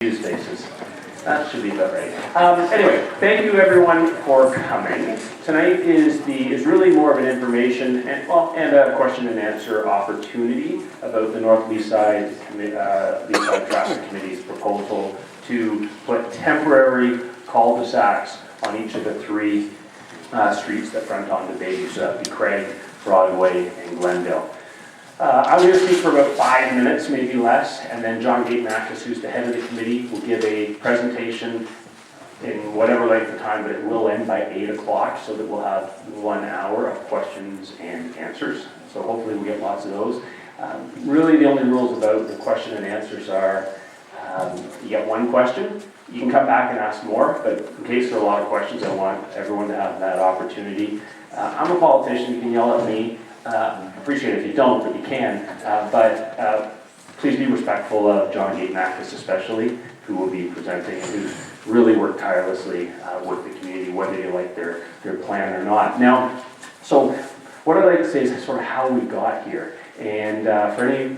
Use spaces. That should be about right. Anyway, thank you everyone for coming. Tonight is really more of an information and a question and answer opportunity about the North Leaside Leaside Traffic Committee's proposal to put temporary cul-de-sacs on each of the three streets that front on the Bayview. So that would be Craig, Broadway, and Glendale. I'm going to speak for about 5 minutes, maybe less, and then John Gaitanakis, who's the head of the committee, will give a presentation in whatever length of time, but it will end by 8 o'clock, so that we'll have 1 hour of questions and answers. So hopefully we'll get lots of those. Really the only rules about the question and answers are, you get one question, you can come back and ask more, but in case there are a lot of questions, I want everyone to have that opportunity. I'm a politician, you can yell at me. Appreciate it if you don't, but you can. But please be respectful of John Gaitanakis especially, who will be presenting and who's really worked tirelessly with the community, whether you like their plan or not. Now, so what I'd like to say is sort of how we got here. And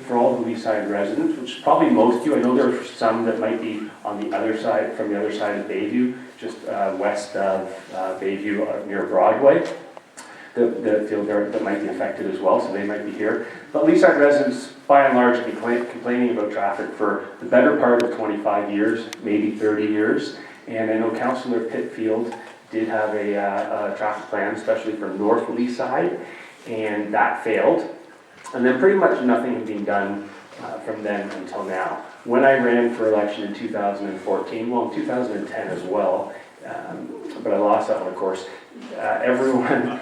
for all the Leaside residents, which is probably most of you, I know there are some that might be on the other side, from the other side of Bayview, just west of Bayview near Broadway. The field that might be affected as well, so they might be here. But Leaside residents, by and large, have been complaining about traffic for the better part of 25 years, maybe 30 years. And I know Cllr Pitfield did have a traffic plan, especially for North Leaside, and that failed. And then pretty much nothing had been done from then until now. When I ran for election in 2014, well, in 2010 as well, but I lost that one, of course. Everyone,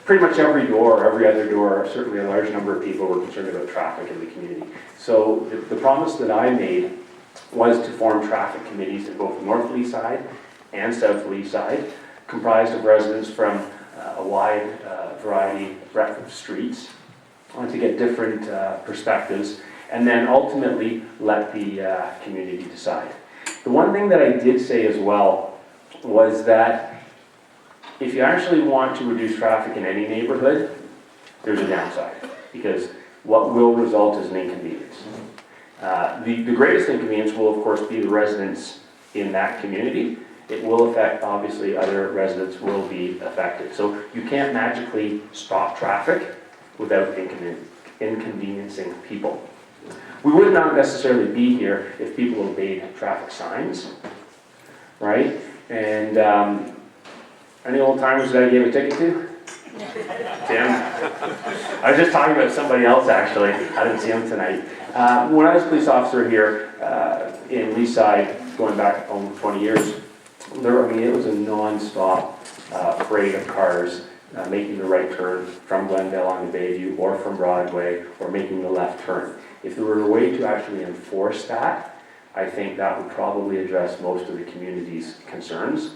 pretty much every door, every other door, certainly a large number of people were concerned about traffic in the community. So the promise that I made was to form traffic committees in both North Leaside and South Leaside, comprised of residents from a wide variety, breadth of streets, to get different perspectives, and then ultimately let the community decide. The one thing that I did say as well was that if you actually want to reduce traffic in any neighborhood, there's a downside, because what will result is an inconvenience. The greatest inconvenience will, of course, be the residents in that community. It will affect, obviously, other residents will be affected. So you can't magically stop traffic without inconveniencing people. We would not necessarily be here if people obeyed traffic signs, right? And any old timers that I gave a ticket to? Tim? I was just talking about somebody else, actually. I didn't see him tonight. When I was a police officer here in Leaside, going back almost 20 years, it was a non-stop parade of cars making the right turn from Glendale on the Bayview or from Broadway, or making the left turn. If there were a way to actually enforce that, I think that would probably address most of the community's concerns.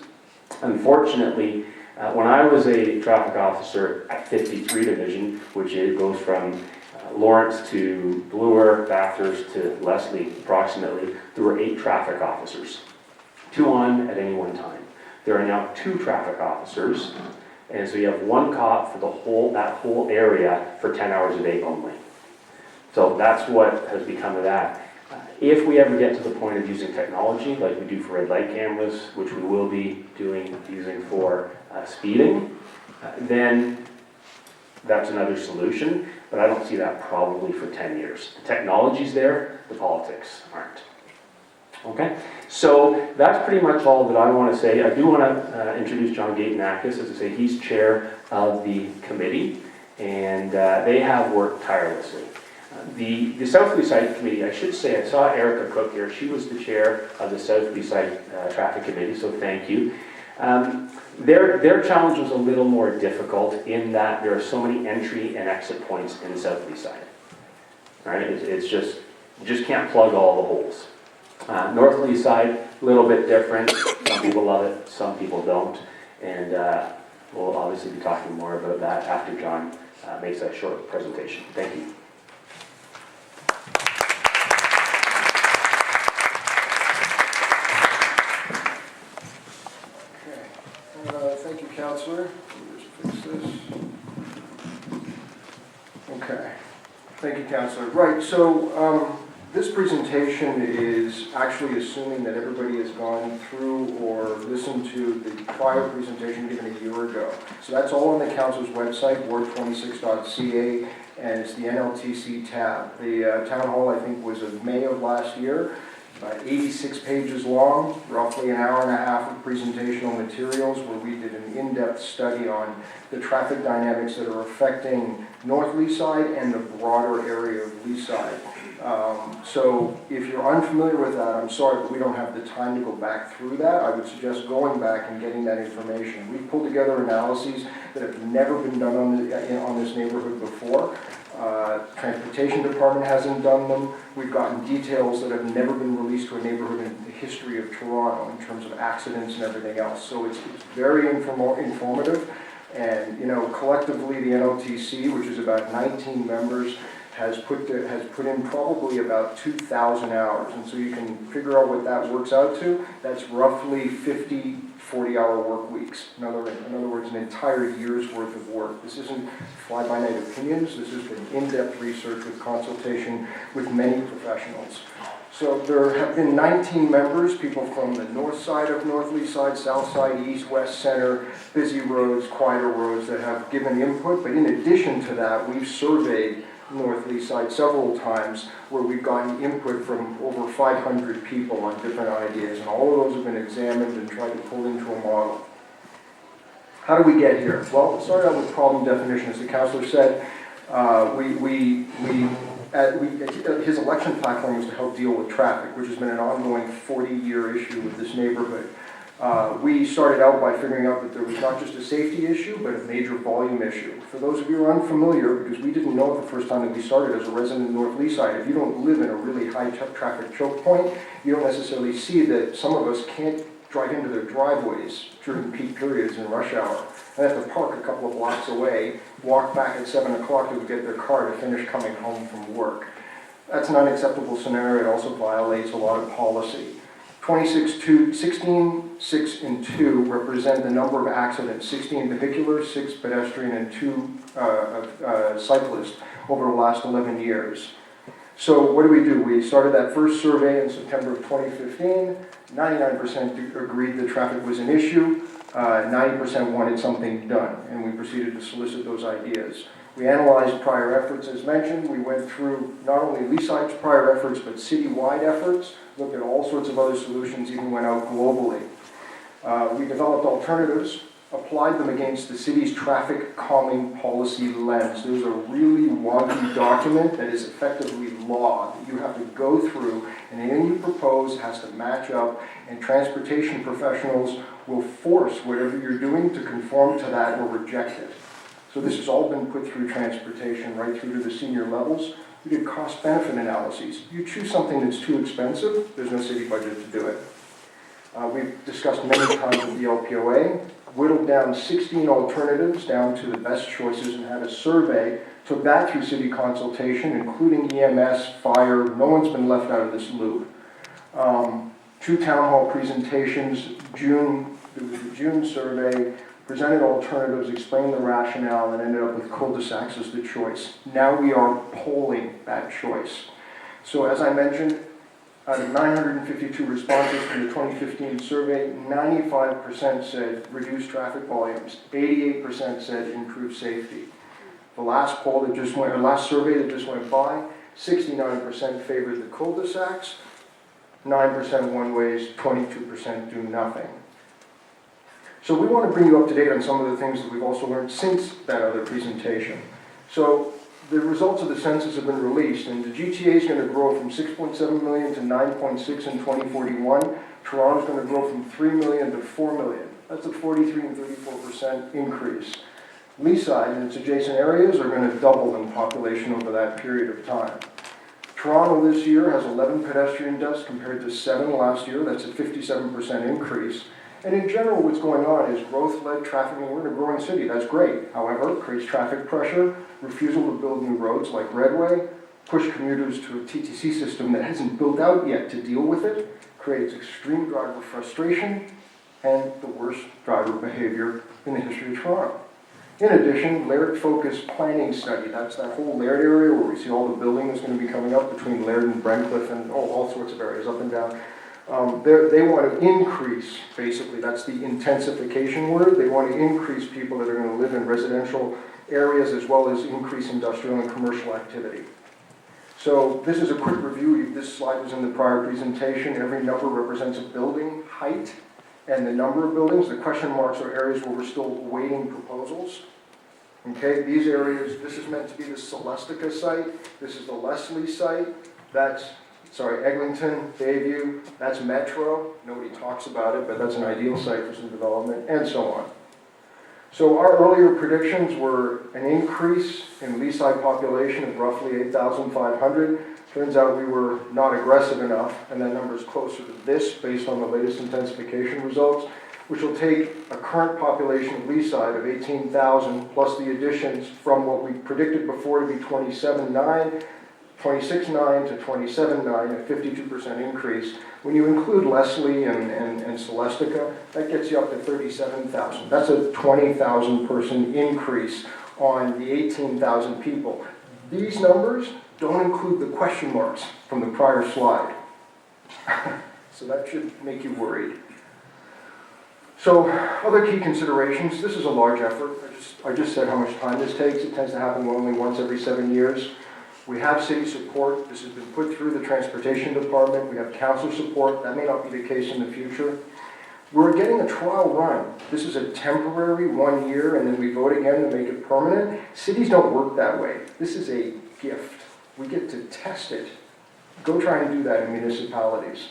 Unfortunately, when I was a traffic officer at 53 Division, which goes from Lawrence to Bloor, Bathurst to Leslie approximately, there were 8 traffic officers, 2 on at any one time. There are now 2 traffic officers, and so you have 1 cop for that whole area for 10 hours a day only. So that's what has become of that. If we ever get to the point of using technology, like we do for red light cameras, which we will be using for speeding, then that's another solution, but I don't see that probably for 10 years. The technology's there, the politics aren't. Okay, so that's pretty much all that I want to say. I do want to introduce John Gaitanakis. As I say, he's chair of the committee, and they have worked tirelessly. The South Leaside Committee, I should say, I saw Erica Cook here. She was the chair of the South Leaside Traffic Committee, so thank you. Their challenge was a little more difficult in that there are so many entry and exit points in South Leaside. Right? It's just, you just can't plug all the holes. North Leaside, a little bit different. Some people love it, some people don't. And we'll obviously be talking more about that after John makes a short presentation. Thank you. Thank you, Councillor. Let me just fix this. Okay. Thank you, Councillor. Right, so This presentation is actually assuming that everybody has gone through or listened to the prior presentation given a year ago. So that's all on the council's website, ward26.ca, and it's the NLTC tab. The town hall, I think, was of May of last year, about 86 pages long, roughly an hour and a half of presentational materials where we did an in-depth study on the traffic dynamics that are affecting North Leaside and the broader area of Leaside. So if you're unfamiliar with that, I'm sorry, but we don't have the time to go back through that. I would suggest going back and getting that information. We've pulled together analyses that have never been done on this neighborhood before. Transportation Department hasn't done them. We've gotten details that have never been released to a neighborhood in the history of Toronto in terms of accidents and everything else. So it's very informative. And, you know, collectively the NLTC, which is about 19 members, has put in probably about 2,000 hours. And so you can figure out what that works out to. That's roughly 50 40-hour work weeks. In other words, an entire year's worth of work. This isn't fly-by-night opinions. This has been in-depth research with consultation with many professionals. So there have been 19 members, people from the north side of North Leaside, south side, east, west, center, busy roads, quieter roads that have given input. But in addition to that, we've surveyed North Leaside several times where we've gotten input from over 500 people on different ideas, and all of those have been examined and tried to pull into a model. How do we get here? Well, it started out with problem definition. As the councillor said, his election platform was to help deal with traffic, which has been an ongoing 40-year issue with this neighborhood. We started out by figuring out that there was not just a safety issue, but a major volume issue. For those of you who are unfamiliar, because we didn't know it the first time that we started as a resident of North Leaside, if you don't live in a really high traffic choke point, you don't necessarily see that some of us can't drive into their driveways during peak periods in rush hour. And have to park a couple of blocks away, walk back at 7 o'clock to get their car to finish coming home from work. That's an unacceptable scenario. It also violates a lot of policy. 16, 6, and 2 represent the number of accidents, 16 vehicular, 6 pedestrian, and 2 cyclists over the last 11 years. So what do? We started that first survey in September of 2015. 99% agreed the traffic was an issue. 90% wanted something done, and we proceeded to solicit those ideas. We analyzed prior efforts, as mentioned. We went through not only Leaside's prior efforts, but citywide efforts, looked at all sorts of other solutions, even went out globally. We developed alternatives, applied them against the city's traffic calming policy lens. There's a really wonky document that is effectively law that you have to go through, and anything you propose has to match up, and transportation professionals will force whatever you're doing to conform to that or reject it. So this has all been put through transportation right through to the senior levels. We did cost-benefit analyses. You choose something that's too expensive, there's no city budget to do it. We've discussed many times with the LPOA, whittled down 16 alternatives down to the best choices and had a survey, took that through city consultation, including EMS, fire. No one's been left out of this loop. 2 town hall presentations, there was a June survey, presented alternatives, explained the rationale, and ended up with cul-de-sacs as the choice. Now we are polling that choice. So as I mentioned, out of 952 responses from the 2015 survey, 95% said reduce traffic volumes, 88% said improve safety. The last last survey that just went by, 69% favored the cul-de-sacs, 9% one-ways, 22% do nothing. So we want to bring you up to date on some of the things that we've also learned since that other presentation. So the results of the census have been released, and the GTA is going to grow from 6.7 million to 9.6 in 2041. Toronto is going to grow from 3 million to 4 million. That's a 43 and 34% increase. Leaside and its adjacent areas are going to double in population over that period of time. Toronto this year has 11 pedestrian deaths compared to 7 last year. That's a 57% increase. And in general, what's going on is growth-led traffic, and we're in a growing city. That's great. However, it creates traffic pressure, refusal to build new roads like Redway, push commuters to a TTC system that hasn't built out yet to deal with it, creates extreme driver frustration, and the worst driver behavior in the history of Toronto. In addition, Laird-focused planning study, that's that whole Laird area where we see all the building that's going to be coming up between Laird and Brentcliffe and all sorts of areas up and down. They want to increase, basically, that's the intensification word, they want to increase people that are going to live in residential areas as well as increase industrial and commercial activity. So this is a quick review. This slide was in the prior presentation. Every number represents a building height and the number of buildings. The question marks are areas where we're still awaiting proposals. Okay, these areas, this is meant to be the Celestica site. This is the Leslie site. That's, Eglinton, Bayview. That's Metro. Nobody talks about it, but that's an ideal site for some development, and so on. So our earlier predictions were an increase in Leaside population of roughly 8,500. Turns out we were not aggressive enough, and that number is closer to this based on the latest intensification results, which will take a current population of Leaside of 18,000 plus the additions from what we predicted before to be 26.9 to 27.9, a 52% increase. When you include Leslie and Celestica, that gets you up to 37,000. That's a 20,000 person increase on the 18,000 people. These numbers don't include the question marks from the prior slide. So that should make you worried. So other key considerations, this is a large effort. I just said how much time this takes. It tends to happen only once every 7 years. We have city support. This has been put through the transportation department. We have council support. That may not be the case in the future. We're getting a trial run. This is a temporary 1 year, and then we vote again to make it permanent. Cities don't work that way. This is a gift. We get to test it. Go try and do that in municipalities.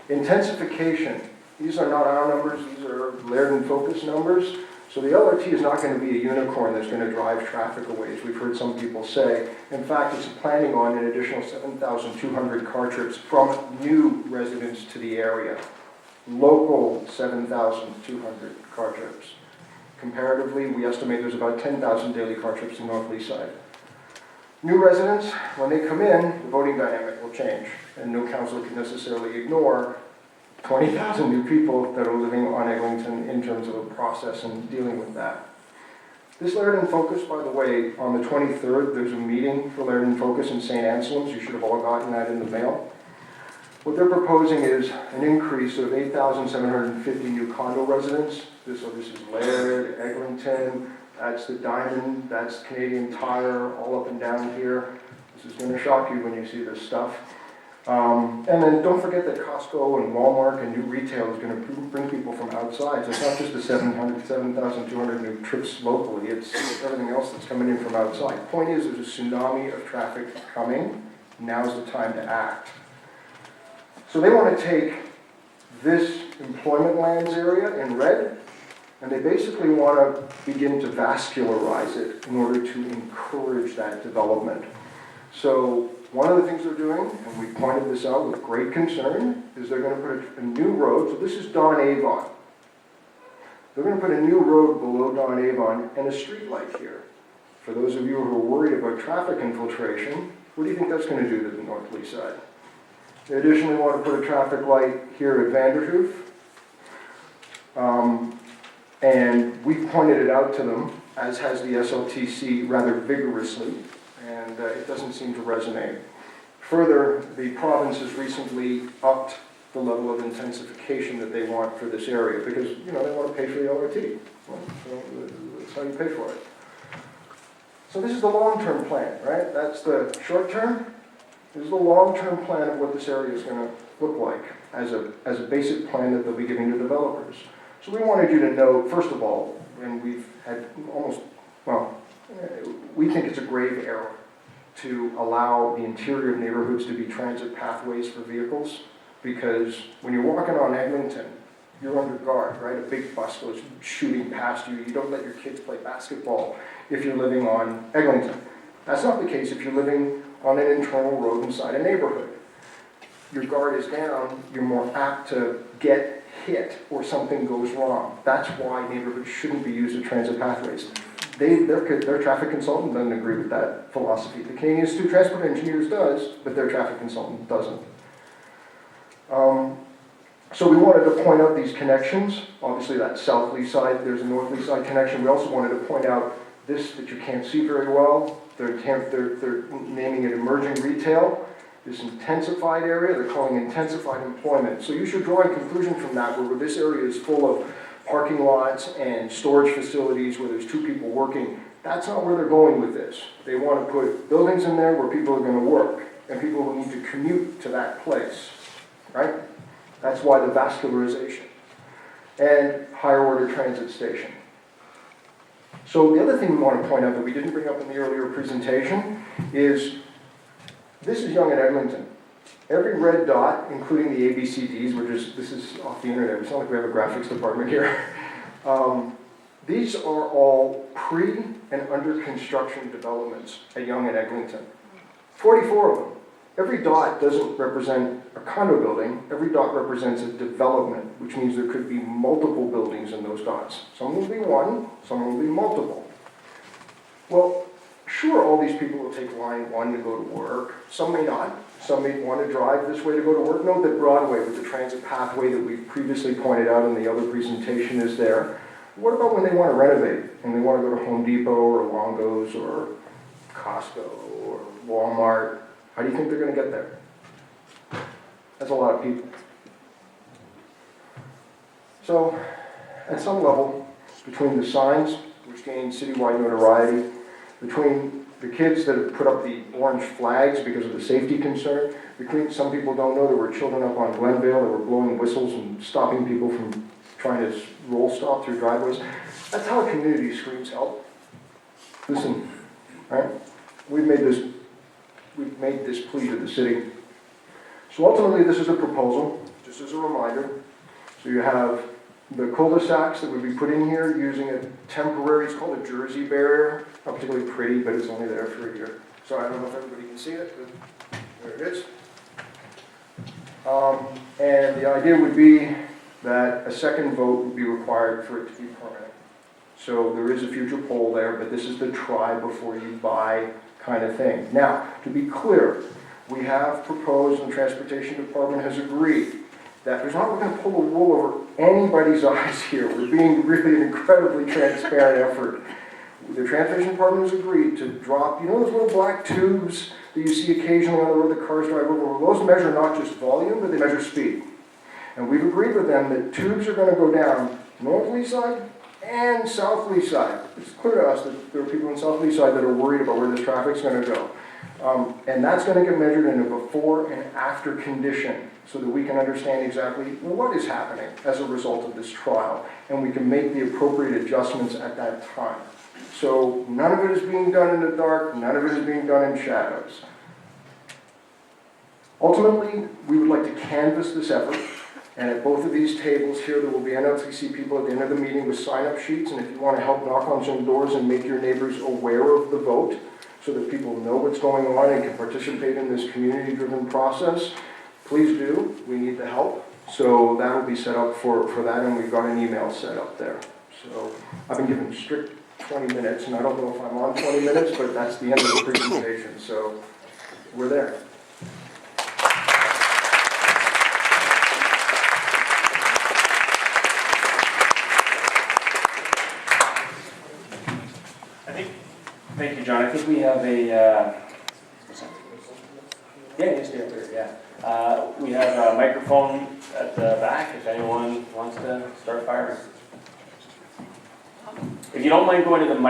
Intensification. These are not our numbers. These are Laird and Focus numbers. So the LRT is not going to be a unicorn that's going to drive traffic away, as we've heard some people say. In fact, it's planning on an additional 7,200 car trips from new residents to the area. Local 7,200 car trips. Comparatively, we estimate there's about 10,000 daily car trips in North Leaside. New residents, when they come in, the voting dynamic will change, and no council can necessarily ignore 20,000 new people that are living on Eglinton in terms of a process and dealing with that. This Laird and Focus, by the way, on the 23rd, there's a meeting for Laird and Focus in St. Anselm's. You should have all gotten that in the mail. What they're proposing is an increase of 8,750 new condo residents. This is Laird, Eglinton, that's the Diamond, that's Canadian Tire, all up and down here. This is going to shock you when you see this stuff. And then don't forget that Costco and Walmart and new retail is going to bring people from outside. So it's not just the 7,200 new trips locally, it's everything else that's coming in from outside. Point is, there's a tsunami of traffic coming. Now's the time to act. So they want to take this employment lands area in red, and they basically want to begin to vascularize it in order to encourage that development. So one of the things they're doing, and we pointed this out with great concern, is they're going to put a new road. So this is Don Avon. They're going to put a new road below Don Avon and a street light here. For those of you who are worried about traffic infiltration, what do you think that's going to do to the North Leaside? They additionally want to put a traffic light here at Vanderhoof. And we pointed it out to them, as has the SLTC rather vigorously, and it doesn't seem to resonate. Further, the province has recently upped the level of intensification that they want for this area because, they want to pay for the LRT. Well, so that's how you pay for it. So this is the long-term plan, right? That's the short-term. This is the long-term plan of what this area is going to look like as a basic plan that they'll be giving to developers. So we wanted you to know, first of all, and we've had we think it's a grave error to allow the interior of neighborhoods to be transit pathways for vehicles, because when you're walking on Eglinton, you're under guard, right? A big bus goes shooting past you. You don't let your kids play basketball if you're living on Eglinton. That's not the case if you're living on an internal road inside a neighborhood. Your guard is down, you're more apt to get hit or something goes wrong. That's why neighborhoods shouldn't be used as transit pathways. Their traffic consultant doesn't agree with that philosophy. The Canadian Institute of Transport Engineers does, but their traffic consultant doesn't. So So we wanted to point out these connections. Obviously that's South Leaside, there's a North Leaside connection. We also wanted to point out this that you can't see very well. They're naming it emerging retail. This intensified area, they're calling intensified employment. So you should draw a conclusion from that, where this area is full of parking lots and storage facilities where there's 2 people working. That's not where they're going with this. They want to put buildings in there where people are going to work and people who need to commute to that place, right? That's why the vascularization and higher order transit station. So the other thing we want to point out that we didn't bring up in the earlier presentation is this is Yonge and Eglinton. Every red dot, including the ABCDs, this is off the internet, it's not like we have a graphics department here. These are all pre and under construction developments at Yonge and Eglinton. 44 of them. Every dot doesn't represent a condo building, every dot represents a development, which means there could be multiple buildings in those dots. Some will be one, some will be multiple. Well, sure, all these people will take line 1 to go to work. Some may not. Some may want to drive this way to go to work. Note that Broadway, with the transit pathway that we previously pointed out in the other presentation, is there. What about when they want to renovate and they want to go to Home Depot or Longo's or Costco or Walmart? How do you think they're going to get there? That's a lot of people. So, at some level, between the signs, which gain citywide notoriety, between the kids that have put up the orange flags because of the safety concern, between some people don't know there were children up on Glenvale that were blowing whistles and stopping people from trying to roll stop through driveways. That's how a community screams help. Listen, right? We've made this plea to the city. So ultimately this is a proposal, just as a reminder. So you have the cul-de-sacs that would be put in here using a temporary, it's called a Jersey barrier. Not particularly pretty, but it's only there for a year. So I don't know if everybody can see it, but there it is. And the idea would be that a second vote would be required for it to be permanent. So there is a future poll there, but this is the try before you buy kind of thing. Now, to be clear, we have proposed, and the Transportation Department has agreed, that we're not going to pull the wool over anybody's eyes here. We're being really an incredibly transparent effort. The Transportation Department has agreed to drop, you know those little black tubes that you see occasionally on the road that cars drive over? Those measure not just volume, but they measure speed. And we've agreed with them that tubes are going to go down North Leaside and South Leaside. It's clear to us that there are people in South Leaside that are worried about where this traffic's going to go. And that's going to get measured in a before and after condition so that we can understand exactly what is happening as a result of this trial, and we can make the appropriate adjustments at that time. So none of it is being done in the dark, none of it is being done in shadows. Ultimately, we would like to canvass this effort, and at both of these tables here, there will be NLTC people at the end of the meeting with sign-up sheets, and if you want to help knock on some doors and make your neighbors aware of the vote, so that people know what's going on and can participate in this community-driven process, please do. We need the help. So that will be set up for that, and we've got an email set up there. So I've been given strict 20 minutes, and I don't know if I'm on 20 minutes, but that's the end of the presentation. So we're there. Thank you, John. I think we have a, we have a microphone at the back if anyone wants to start firing. If you don't mind going to the mic.